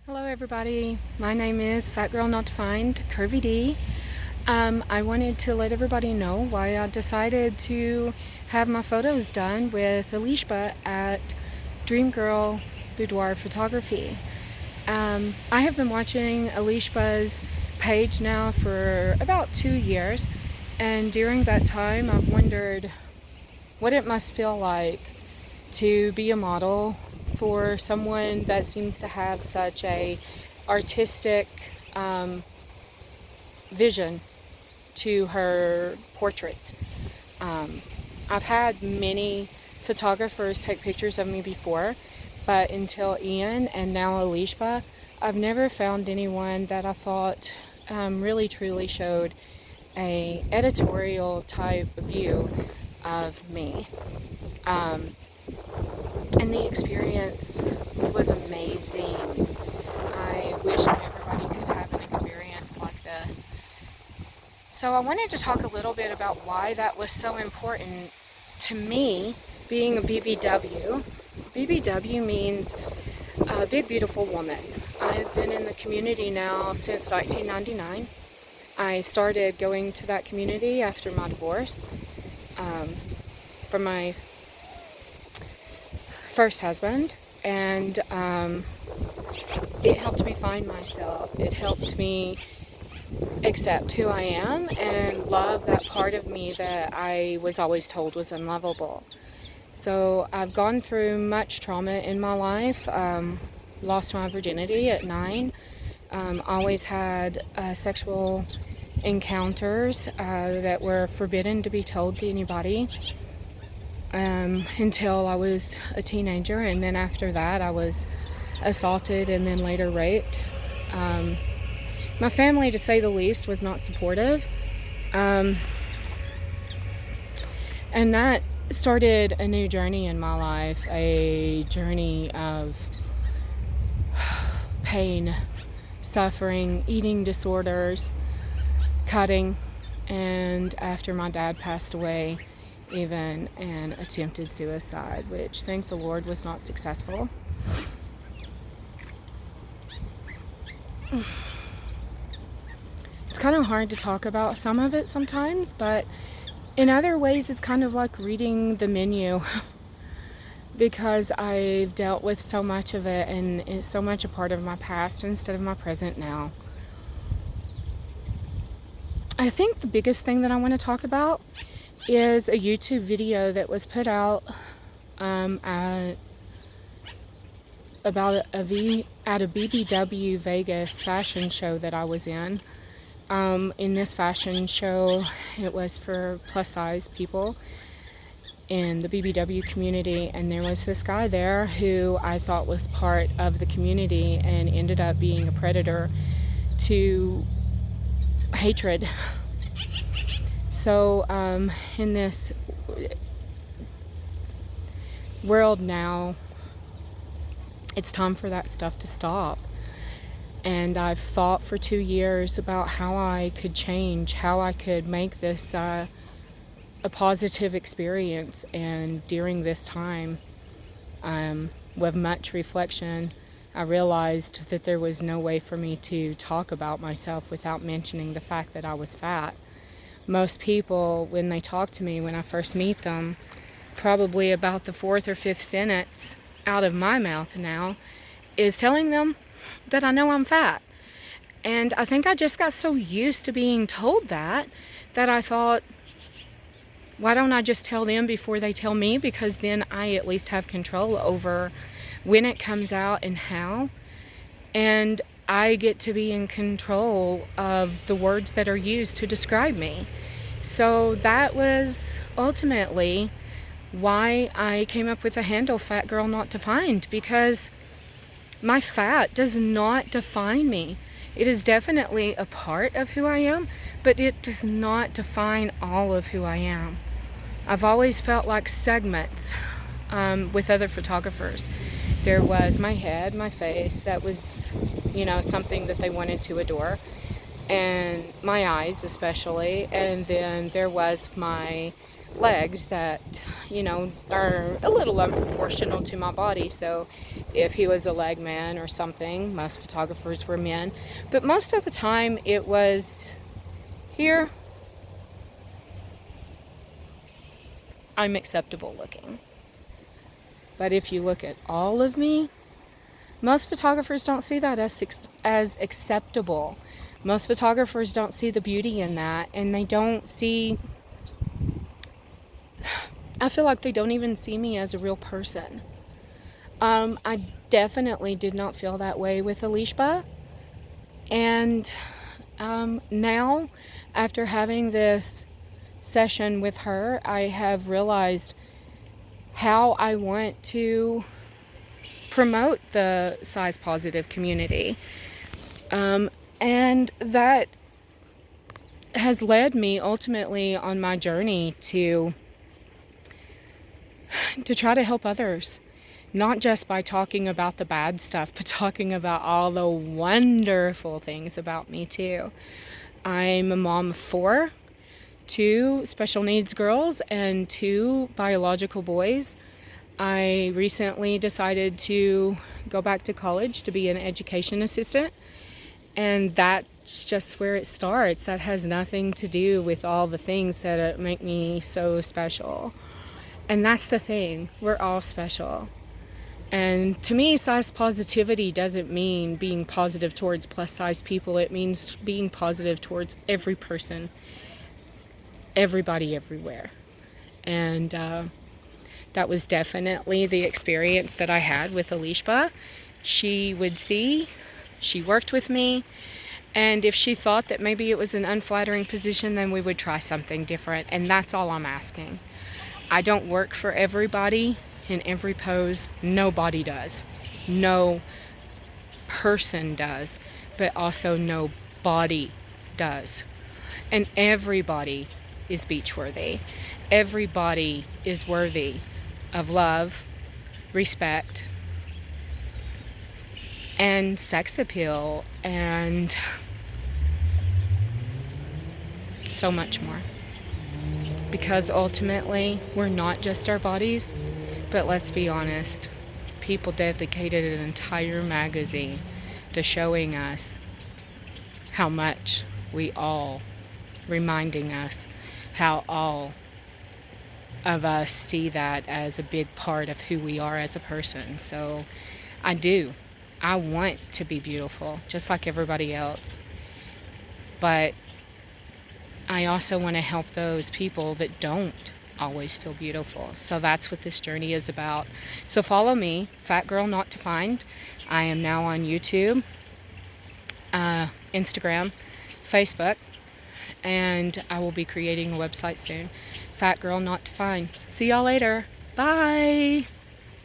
Hello everybody, my name is Fatgirlnotdefined, Curvy D. I wanted to let everybody know why I decided to have my photos done with Alishba at Dream Boudoir Photography. I have been watching Alishba's page now for about 2 years, and during that time I've wondered what it must feel like to be a model for someone that seems to have such a artistic vision to her portraits. I've had many photographers take pictures of me before, but until Ian and now Alishba, I've never found anyone that I thought really truly showed a editorial type view of me. And the experience was amazing. I wish that everybody could have an experience like this. So I wanted to talk a little bit about why that was so important to me, being a BBW. BBW means Big Beautiful Woman. I've been in the community now since 1999. I started going to that community after my divorce from my first husband, and it helped me find myself. It helped me accept who I am and love that part of me that I was always told was unlovable. So I've gone through much trauma in my life. Lost my virginity at 9. Always had sexual encounters that were forbidden to be told to anybody. Until I was a teenager, and then after that I was assaulted and then later raped. My family, to say the least, was not supportive, and that started a new journey in my life, a journey of pain, suffering, eating disorders, cutting, and after my dad passed away, even an attempted suicide, which, thank the Lord, was not successful. It's kind of hard to talk about some of it sometimes, but in other ways it's kind of like reading the menu because I've dealt with so much of it, and it's so much a part of my past instead of my present now. I think the biggest thing that I want to talk about is a YouTube video that was put out at a BBW Vegas fashion show that I was in. In this fashion show, it was for plus size people in the BBW community, and there was this guy there who I thought was part of the community and ended up being a predator to hatred. So in this world now, it's time for that stuff to stop. And I've thought for 2 years about how I could change, how I could make this a positive experience. And during this time, with much reflection, I realized that there was no way for me to talk about myself without mentioning the fact that I was fat. Most people, when they talk to me, when I first meet them, probably about the 4th or 5th sentence out of my mouth now is telling them that I know I'm fat. And I think I just got so used to being told that I thought, why don't I just tell them before they tell me? Because then I at least have control over when it comes out and how. And I get to be in control of the words that are used to describe me. So that was ultimately why I came up with the handle Fatgirlnotdefined, because my fat does not define me. It is definitely a part of who I am, but it does not define all of who I am. I've always felt like segments with other photographers. There was my head, my face, that was, something that they wanted to adore, and my eyes especially, and then there was my legs that, you know, are a little unproportional to my body. So if he was a leg man or something, most photographers were men. But most of the time it was here, I'm acceptable looking. But if you look at all of me, most photographers don't see that as acceptable. Most photographers don't see the beauty in that, and they don't see, I feel like they don't even see me as a real person. I definitely did not feel that way with Alishba. And now, after having this session with her, I have realized how I want to promote the size positive community. And that has led me ultimately on my journey to try to help others. Not just by talking about the bad stuff, but talking about all the wonderful things about me too. I'm a mom of 4, 2 special needs girls and 2 biological boys. I recently decided to go back to college to be an education assistant, and that's just where it starts. That has nothing to do with all the things that make me so special. And that's the thing, we're all special. And to me, size positivity doesn't mean being positive towards plus size people. It means being positive towards every person, everybody, everywhere. And that was definitely the experience that I had with Alishba. She would see, she worked with me, and if she thought that maybe it was an unflattering position, then we would try something different. And that's all I'm asking. I don't work for everybody in every pose. Nobody does. No person does. But also no body does. And everybody is beach-worthy. Everybody is worthy of love, respect, and sex appeal, and so much more. Because ultimately, we're not just our bodies, but let's be honest, people dedicated an entire magazine to showing us how much we all, reminding us how all of us see that as a big part of who we are as a person. So I want to be beautiful, just like everybody else. But I also want to help those people that don't always feel beautiful. So that's what this journey is about. So follow me, Fatgirlnotdefined. I am now on YouTube, Instagram, Facebook, and I will be creating a website soon. Fatgirlnotdefined. See y'all later. Bye.